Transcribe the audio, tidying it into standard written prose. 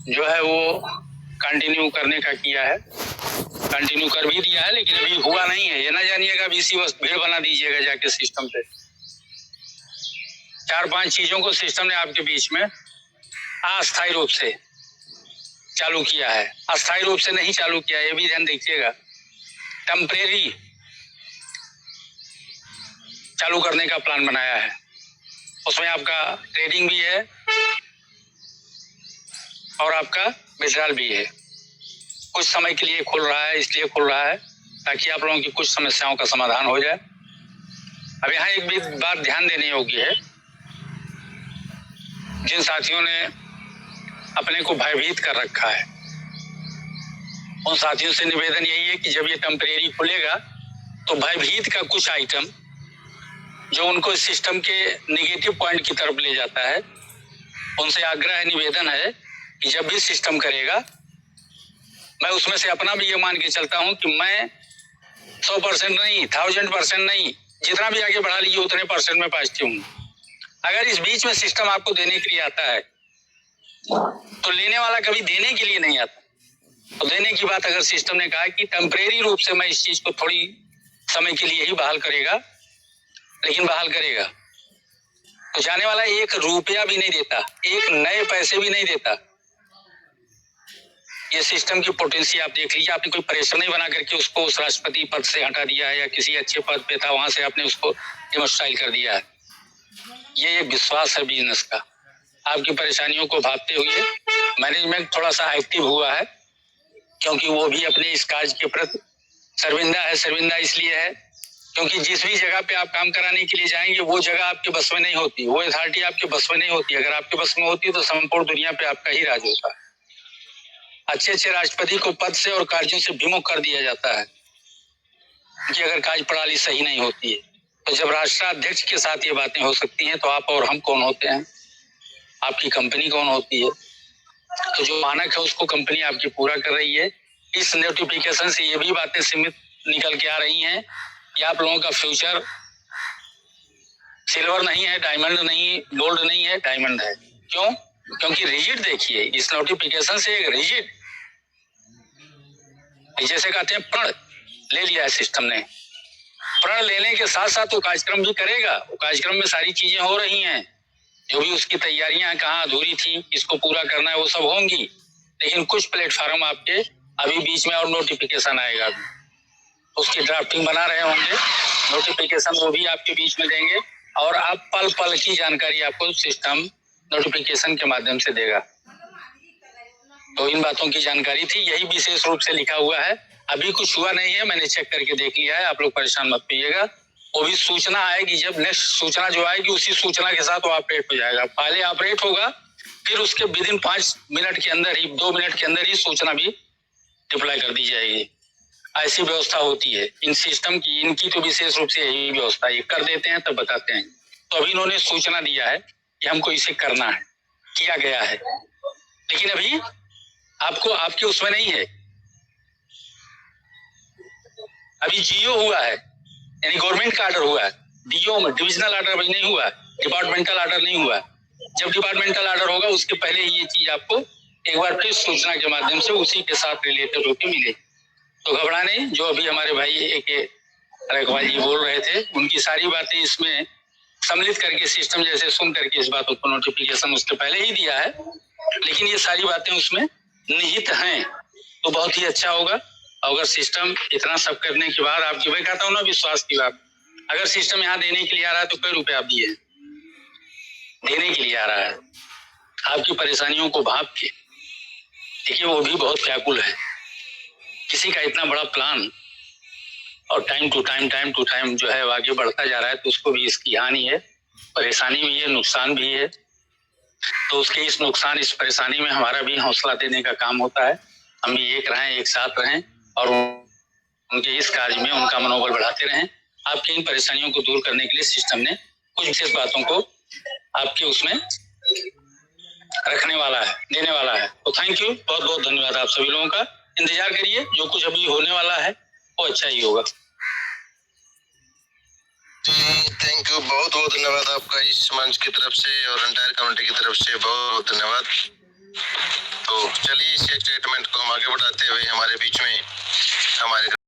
जो है वो कंटिन्यू करने का किया है, कंटिन्यू कर भी दिया है, लेकिन अभी हुआ नहीं है। ये ना जानिएगा अभी इसी वक्त भीड़ बना दीजिएगा जाके सिस्टम पे। 4-5 चीजों को सिस्टम ने आपके बीच में अस्थायी रूप से चालू किया है, अस्थायी रूप से नहीं चालू किया, ये भी ध्यान दीजिएगा। टेम्परेरी चालू करने का प्लान बनाया है, उसमें आपका ट्रेडिंग भी है और आपका विड्रॉल भी है। कुछ समय के लिए खुल रहा है, इसलिए खुल रहा है ताकि आप लोगों की कुछ समस्याओं का समाधान हो जाए। अब यहाँ एक भी बात ध्यान देने योग्य है, जिन साथियों ने अपने को भयभीत कर रखा है उन साथियों से निवेदन यही है कि जब ये टेम्परेरी खुलेगा तो भयभीत का कुछ आइटम जो उनको इस सिस्टम के नेगेटिव पॉइंट की तरफ ले जाता है, उनसे आग्रह है, निवेदन है कि जब भी सिस्टम करेगा, मैं उसमें से अपना भी ये मान के चलता हूं कि मैं 100% नहीं, 1000% नहीं, जितना भी आगे बढ़ा लीजिए उतने परसेंट में पॉजिटिव हूँ। अगर इस बीच में सिस्टम आपको देने के लिए आता है तो लेने वाला कभी देने के लिए नहीं आता। तो देने की बात अगर सिस्टम ने कहा कि टेम्परेरी रूप से मैं इस चीज को थोड़ी समय के लिए ही बहाल करेगा, लेकिन बहाल करेगा, तो जाने वाला 1 रुपया भी नहीं देता, 1 नए पैसे भी नहीं देता। ये सिस्टम की पोटेंसी आप देख लीजिए। आपने कोई प्रेशर नहीं बना करके उसको उस राष्ट्रपति पद से हटा दिया है या किसी अच्छे पद पे था वहां से आपने उसको डिमोस्टाइल कर दिया है। ये एक विश्वास है बिजनेस का। आपकी परेशानियों को भांपते हुए मैनेजमेंट थोड़ा सा एक्टिव हुआ है, क्योंकि वो भी अपने इस कार्य के प्रति शर्मिंदा है। शर्मिंदा इसलिए है क्योंकि जिस भी जगह पे आप काम कराने के लिए जाएंगे वो जगह आपके बस में नहीं होती, वो अथॉरिटी आपके बस में नहीं होती। अगर आपके बस में होती तो संपूर्ण दुनिया पे आपका ही राज होता। अच्छे अच्छे राष्ट्रपति को पद से और कार्यों से विमुख कर दिया जाता है कि अगर कार्य प्रणाली सही नहीं होती है। तो जब राष्ट्राध्यक्ष के साथ ये बातें हो सकती हैं तो आप और हम कौन होते हैं, आपकी कंपनी कौन होती है। तो जो मानक है उसको कंपनी आपकी पूरा कर रही है। इस नोटिफिकेशन से ये भी बातें सीमित निकल के आ रही हैं कि आप लोगों का फ्यूचर सिल्वर नहीं है, डायमंड नहीं, गोल्ड नहीं है, डायमंड है। क्यों? क्योंकि रिजिड देखिए, इस नोटिफिकेशन से एक रिजिड, जैसे कहते हैं प्रण ले लिया है सिस्टम ने। प्रण लेने के साथ साथ वो कार्यक्रम भी करेगा। वो कार्यक्रम में सारी चीजें हो रही हैं, जो भी उसकी तैयारियां कहाँ अधूरी थी, इसको पूरा करना है, वो सब होंगी। लेकिन कुछ प्लेटफॉर्म आपके अभी बीच में और नोटिफिकेशन आएगा, उसकी ड्राफ्टिंग बना रहे होंगे, नोटिफिकेशन वो भी आपके बीच में देंगे और आप पल पल की जानकारी आपको सिस्टम नोटिफिकेशन के माध्यम से देगा। तो इन बातों की जानकारी थी, यही विशेष रूप से लिखा हुआ है। अभी कुछ हुआ नहीं है, मैंने चेक करके देख लिया है, आप लोग परेशान मत होइएगा। वो भी सूचना आएगी, जब नेक्स्ट सूचना जो आएगी उसी सूचना के साथ वो ऑपरेट हो जाएगा। पहले ऑपरेट होगा, फिर उसके विदिन 5 मिनट के अंदर ही, 2 मिनट के अंदर ही सूचना भी डिप्लॉय कर दी जाएगी। ऐसी व्यवस्था होती है इन सिस्टम की, इनकी तो विशेष रूप से यही व्यवस्था है। ये कर देते हैं तब बताते हैं। तो अभी इन्होंने सूचना दिया है कि हमको इसे करना है, किया गया है, लेकिन अभी आपको आपके उसमें नहीं है। अभी जीओ हुआ है, यानी गवर्नमेंट का ऑर्डर हुआ है, डीओ में डिविजनल ऑर्डर अभी नहीं हुआ, डिपार्टमेंटल ऑर्डर नहीं हुआ। जब डिपार्टमेंटल ऑर्डर होगा उसके पहले ये चीज आपको एक बार फिर सूचना के माध्यम से उसी के साथ रिलेटेड होकर मिले। तो घबराने, जो अभी हमारे भाई एक रखवाल जी बोल रहे थे, उनकी सारी बातें इसमें सम्मिलित करके सिस्टम जैसे सुन करके इस बातों को नोटिफिकेशन उसके पहले ही दिया है, लेकिन ये सारी बातें उसमें निहित हैं। तो बहुत ही अच्छा होगा अगर सिस्टम इतना सब करने के बाद, आपकी मैं कहता हूँ ना विश्वास की बात, अगर सिस्टम यहाँ देने के लिए आ रहा है तो कई रुपए आप दिए, देने के लिए आ रहा है आपकी परेशानियों को भाप के। देखिए वो भी बहुत व्याकुल है, किसी का इतना बड़ा प्लान और टाइम टू टाइम जो है आगे बढ़ता जा रहा है, तो उसको भी इसकी हानि है, परेशानी भी है, नुकसान भी है। तो उसके इस नुकसान, इस परेशानी में हमारा भी हौसला देने का काम होता है। हम भी एक रहें, एक साथ रहें और उनके इस कार्य में उनका मनोबल बढ़ाते रहें। आपकी इन परेशानियों को दूर करने के लिए सिस्टम ने कुछ विशेष बातों को आपके उसमें रखने वाला है, देने वाला है। तो थैंक यू, बहुत बहुत धन्यवाद आप सभी लोगों का। इंतजार करिए, जो कुछ अभी होने वाला है वो अच्छा ही होगा। थैंक यू, बहुत बहुत धन्यवाद आपका इस मंच की तरफ से और एंटायर कमेटी की तरफ से बहुत बहुत धन्यवाद। तो बढ़ाते हुए हमारे बीच में हमारे